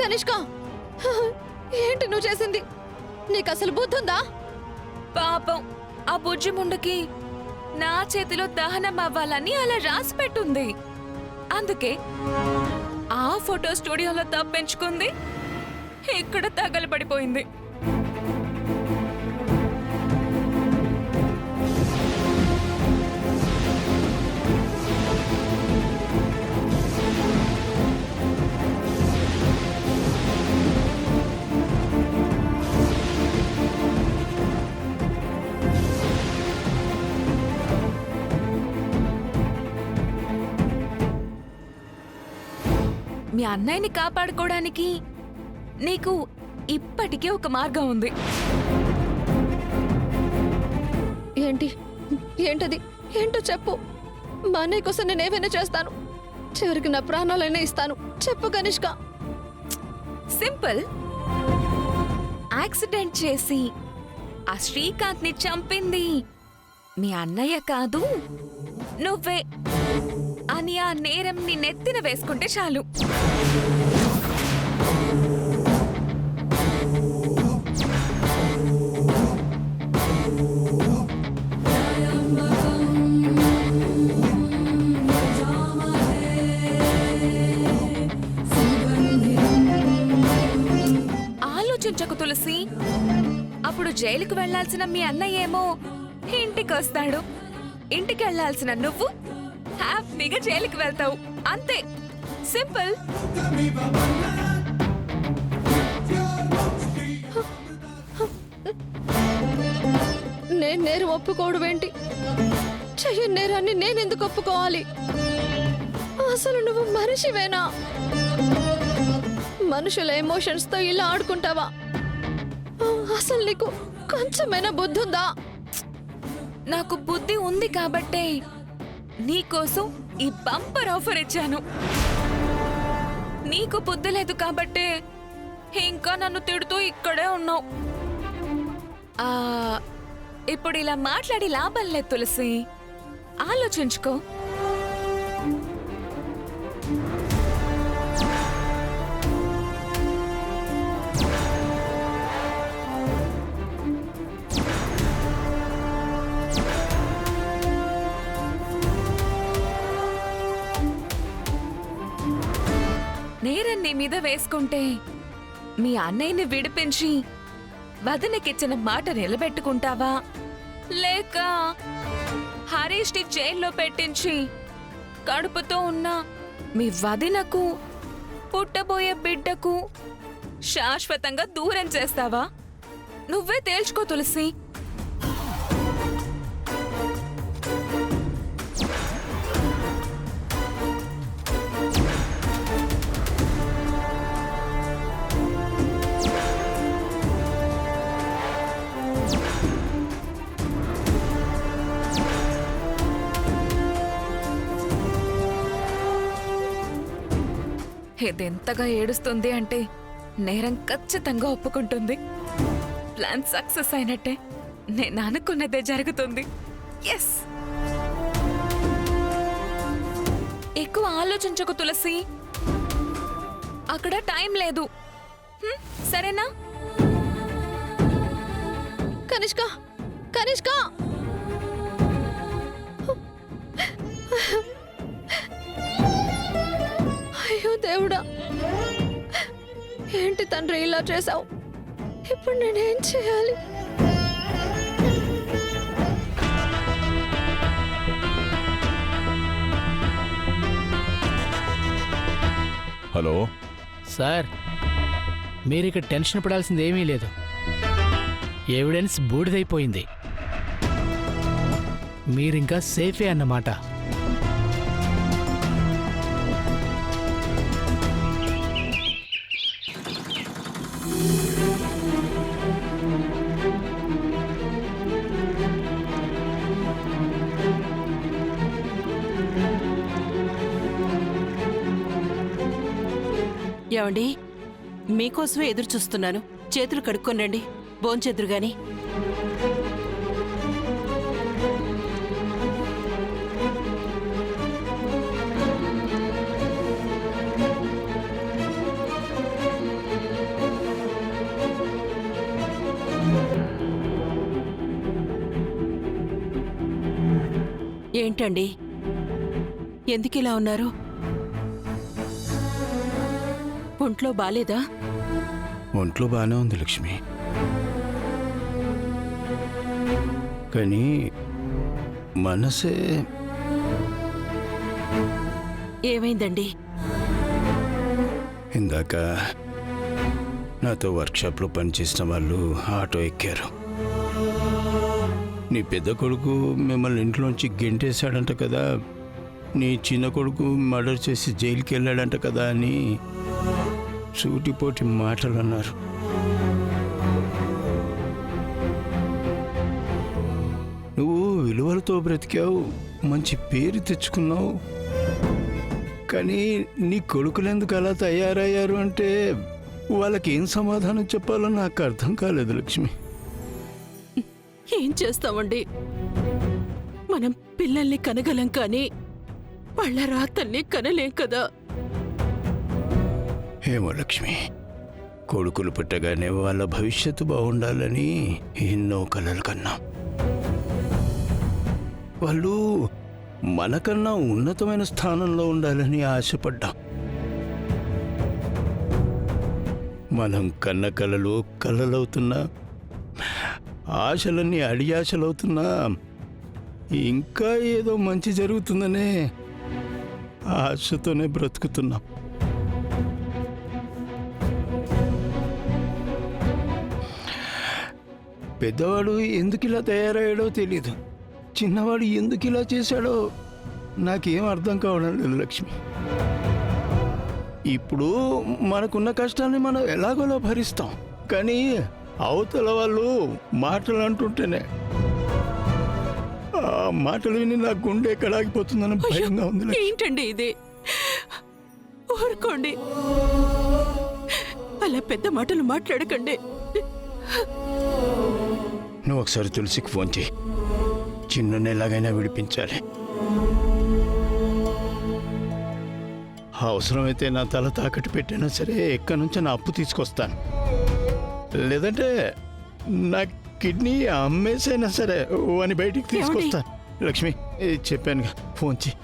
కనిష్క, ఏంటి నువ్వు చేసింది? నీకు అసలు బుద్ధుందా? పాపం ఆ బుజ్జి ముండకి నా చేతిలో దహనం అవ్వాలని అలా రాసి పెట్టుంది. అందుకే ఆ ఫోటో స్టూడియోలో తప్పించుకుంది, ఇక్కడ తగలబడిపోయింది. మీ అన్నయ్యని కాపాడుకోవడానికి నీకు ఇప్పటికే ఒక మార్గం ఉంది. ఏంటది? ఏంటో చెప్పు. మా అన్నయ్య కోసం నేను ఏమైనా చేస్తాను. చివరికి నా ప్రాణాలైనా ఇస్తాను. చెప్పు కనిష్క. సింపుల్. యాక్సిడెంట్ చేసి ఆ శ్రీకాంత్ ని చంపింది మీ అన్నయ్య కాదు, నువ్వే అని ఆ నేరం నీ నెత్తిన వేసుకుంటే చాలు. ఆలోచించకు తులసి. అప్పుడు జైలుకు వెళ్లాల్సిన మీ అన్నయ్య ఏమో ఇంటికొస్తాడు. ఇంటికి వెళ్లాల్సిన నువ్వు హ్యాపీగా జైలుకి వెళ్తావు. అంతే, సింపుల్. నేను నేరం ఒప్పుకోవడం ఏంటి? చెయ్యని నేరాన్ని నేనెందుకు ఒప్పుకోవాలి? అసలు నువ్వు మనిషివేనా? మనుషుల ఎమోషన్స్ తో ఇలా ఆడుకుంటావా? అసలు నీకు కొంచెమైనా బుద్ధి ఉందా? నాకు బుద్ధి ఉంది కాబట్టే నీకోసం ఈ బంపర్ ఆఫర్ ఇచ్చాను. నీకు బుద్ధి లేదు కాబట్టే ఇంకా నన్ను తిడుతూ ఇక్కడే ఉన్నావు. ఇప్పుడు ఇలా మాట్లాడి లాభం లేదు తులసి. ఆలోచించుకో. నేరం నీ మీద వేసుకుంటే మీ అన్నయ్యని విడిపించి వదినకిచ్చిన మాట నిలబెట్టుకుంటావా, లేక హరీష్ ని జైల్లో పెట్టించి కడుపుతో ఉన్న మీ వదినకు పుట్టబోయే బిడ్డకు శాశ్వతంగా దూరం చేస్తావా? నువ్వే తేల్చుకో తులసి. ఇదెంతగా ఏడుస్తుంది అంటే నేరం ఖచ్చితంగా ఒప్పుకుంటుంది. ప్లాన్ సక్సెస్ అయినట్టే. నేను అనుకున్నదే జరుగుతుంది. ఎస్. ఎక్కువ ఆలోచించకు తులసి. అక్కడ టైం లేదు. సరేనా? కనిష్క, కనిష్క, అయ్యో దేవుడా, ఏంటి తండ్రి ఇలా చేశావు? ఇప్పుడు నేనేం చేయాలి? హలో సార్, మీరిక టెన్షన్ పడాల్సింది ఏమీ లేదు. ఎవిడెన్స్ బూడిదైపోయింది. మీరింకా సేఫే అన్నమాట. ఏమండి, మీకోసమే ఎదురు చూస్తున్నాను. చేతులు కడుక్కొనండి, భోంచెద్దురు గాని. ఏంటండి ఎందుకిలా ఉన్నారు? ఒంట్లో బాలేదా? ఒంట్లో బాగానే ఉంది లక్ష్మి, కానీ మనసే ఏమైందండి? ఇందాక నాతో వర్క్షాప్లో పనిచేసిన వాళ్ళు ఆటో ఎక్కారు. నీ పెద్ద కొడుకు మిమ్మల్ని ఇంట్లోంచి గెంటేశాడంట కదా, నీ చిన్న కొడుకు మర్డర్ చేసి జైలుకి వెళ్ళాడంట కదా అని సూటిపోటి మాటలు అన్నారు. నువ్వు విలువలతో బ్రతికావు, మంచి పేరు తెచ్చుకున్నావు, కానీ నీ కొడుకులు ఎందుకు అలా తయారయ్యారు అంటే వాళ్ళకి ఏం సమాధానం చెప్పాలో నాకు అర్థం కాలేదు లక్ష్మి. ఏం చేస్తామండి, మనం పిల్లల్ని కనగలం కానీ వాళ్ళ రాతల్ని కనలేం కదా. ఏమో లక్ష్మి, కొడుకులు పుట్టగానే వాళ్ళ భవిష్యత్తు బాగుండాలని ఎన్నో కలలు కన్నాం. వాళ్ళు మనకన్నా ఉన్నతమైన స్థానంలో ఉండాలని ఆశపడ్డాం. మనం కన్న కలలు కలలవుతున్నా, ఆశలన్నీ అడియాశలవుతున్నా, ఇంకా ఏదో మంచి జరుగుతుందనే ఆశతోనే బ్రతుకుతున్నాం. పెద్దవాడు ఎందుకు ఇలా తయారయ్యాడో తెలీదు, చిన్నవాడు ఎందుకు ఇలా చేశాడో నాకేం అర్థం కావడం లేదు లక్ష్మి. ఇప్పుడు మనకున్న కష్టాన్ని మనం ఎలాగోలా భరిస్తాం, కానీ అవతల వాళ్ళు మాటలు అంటుంటేనే ఆ మాటలు విని నా గుండె ఎక్కడాగిపోతుందని భయంగా ఉంది లక్ష్మి. ఏంటండి ఇది? ఊరుకోండి, అలా పెద్ద మాటలు మాట్లాడకండి. నువ్వు ఒకసారి తులసికి ఫోన్ చేయి, చిన్న ఎలాగైనా విడిపించాలి. అవసరమైతే నా తల తాకట్టు పెట్టినా సరే ఎక్కడి నుంచి నా అప్పు తీసుకొస్తాను, లేదంటే నా కిడ్నీ అమ్మేసైనా సరే అని బయటికి తీసుకొస్తాను. లక్ష్మి చెప్పానుగా, ఫోన్ చేయి.